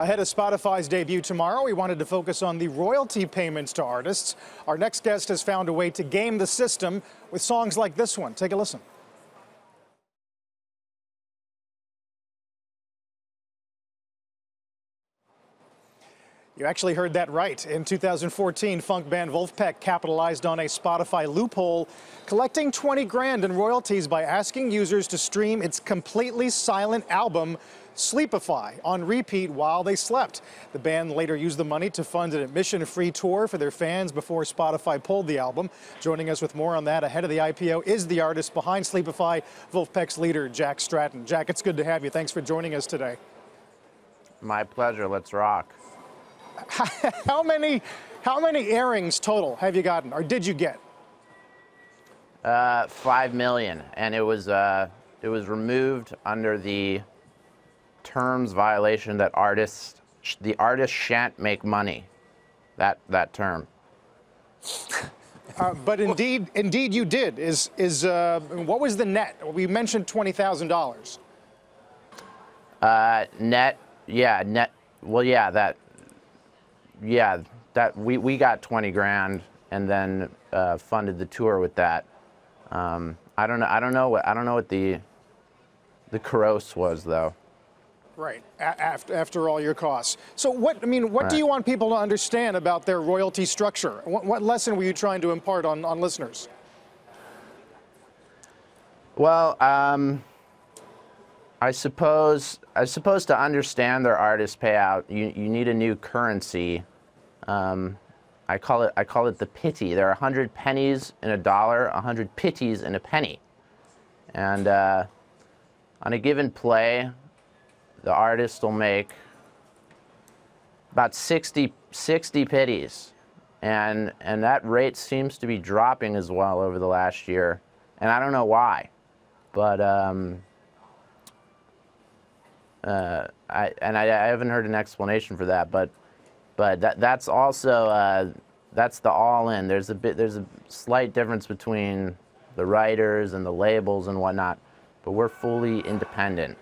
Ahead of Spotify's debut tomorrow, we wanted to focus on the royalty payments to artists. Our next guest has found a way to game the system with songs like this one. Take a listen. You actually heard that right. In 2014, funk band Vulfpeck capitalized on a Spotify loophole, collecting 20 grand in royalties by asking users to stream its completely silent album, Sleepify, on repeat while they slept. The band later used the money to fund an admission-free tour for their fans before Spotify pulled the album. Joining us with more on that ahead of the IPO is the artist behind Sleepify, Vulfpeck's leader, Jack Stratton. Jack, it's good to have you. Thanks for joining us today. My pleasure. Let's rock. How many airings total have you gotten, or did you get? 5 million, and it was removed under the terms violation that the artist shan't make money. That term. But indeed you did. What was the net? We mentioned $20,000. Net, yeah, net. Well, yeah, that we got 20 grand and then funded the tour with that. I don't know what the gross was though. Right, after all your costs. So what do you want people to understand about their royalty structure? What lesson were you trying to impart on listeners? Well, I suppose to understand their artist payout, you need a new currency. I call it the pitty. There are 100 pennies in a dollar, 100 pitties in a penny. And on a given play, the artist will make about 60 pitties. And that rate seems to be dropping as well over the last year. And I don't know why. But I haven't heard an explanation for that, but that's also that's the all-in. There's a slight difference between the writers and the labels and whatnot, but we're fully independent.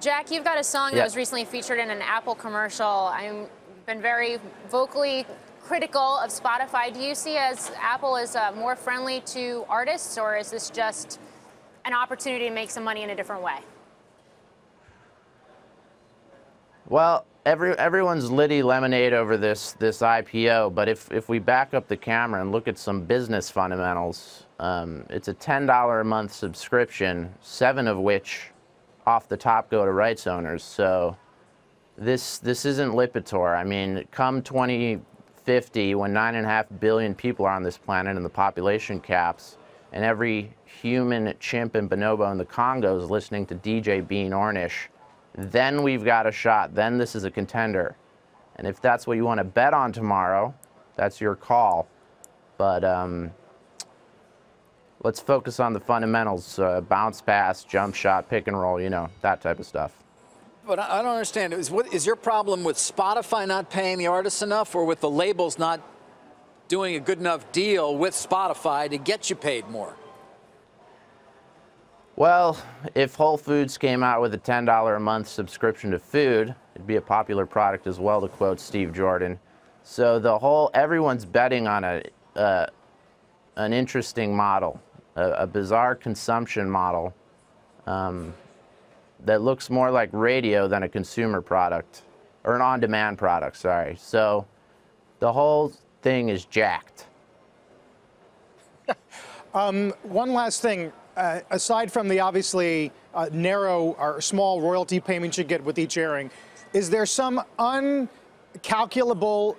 Jack, you've got a song that was recently featured in an Apple commercial. I've been very vocally critical of Spotify. Do you see as Apple is more friendly to artists, or is this just an opportunity to make some money in a different way? Well, everyone's litty lemonade over this IPO, but if we back up the camera and look at some business fundamentals, it's a $10 a month subscription, 7 of which off the top go to rights owners. So this isn't Lipitor. I mean, come 2050, when 9.5 billion people are on this planet and the population caps, and every human, chimp, and bonobo in the Congo is listening to DJ Bean Ornish, then we've got a shot. Then this is a contender. And if that's what you want to bet on tomorrow, that's your call. But let's focus on the fundamentals, bounce pass, jump shot, pick and roll, you know, that type of stuff. But I don't understand. Is your problem with Spotify not paying the artists enough, or with the labels not doing a good enough deal with Spotify to get you paid more? Well, if Whole Foods came out with a $10 a month subscription to food, it'd be a popular product as well, to quote Steve Jordan. So everyone's betting on an interesting model, a bizarre consumption model that looks more like radio than a consumer product, or an on-demand product, sorry. So the whole thing is jacked. One last thing. Aside from the obviously narrow or small royalty payments you get with each airing, is there some uncalculable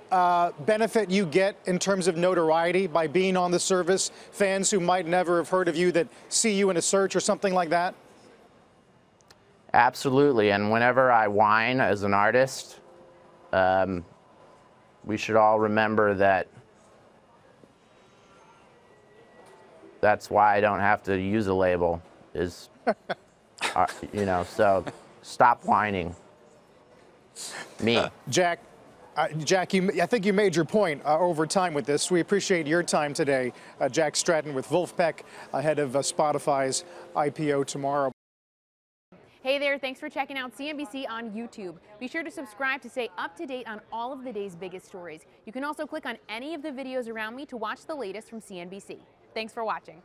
benefit you get in terms of notoriety by being on the service? Fans who might never have heard of you that see you in a search or something like that? Absolutely. And whenever I whine as an artist, we should all remember that that's why I don't have to use a label, is, you know, so stop whining. Me. Jack, I think you made your point over time with this. We appreciate your time today. Jack Stratton with Vulfpeck ahead of Spotify's IPO tomorrow. Hey there, thanks for checking out CNBC on YouTube. Be sure to subscribe to stay up to date on all of the day's biggest stories. You can also click on any of the videos around me to watch the latest from CNBC. Thanks for watching.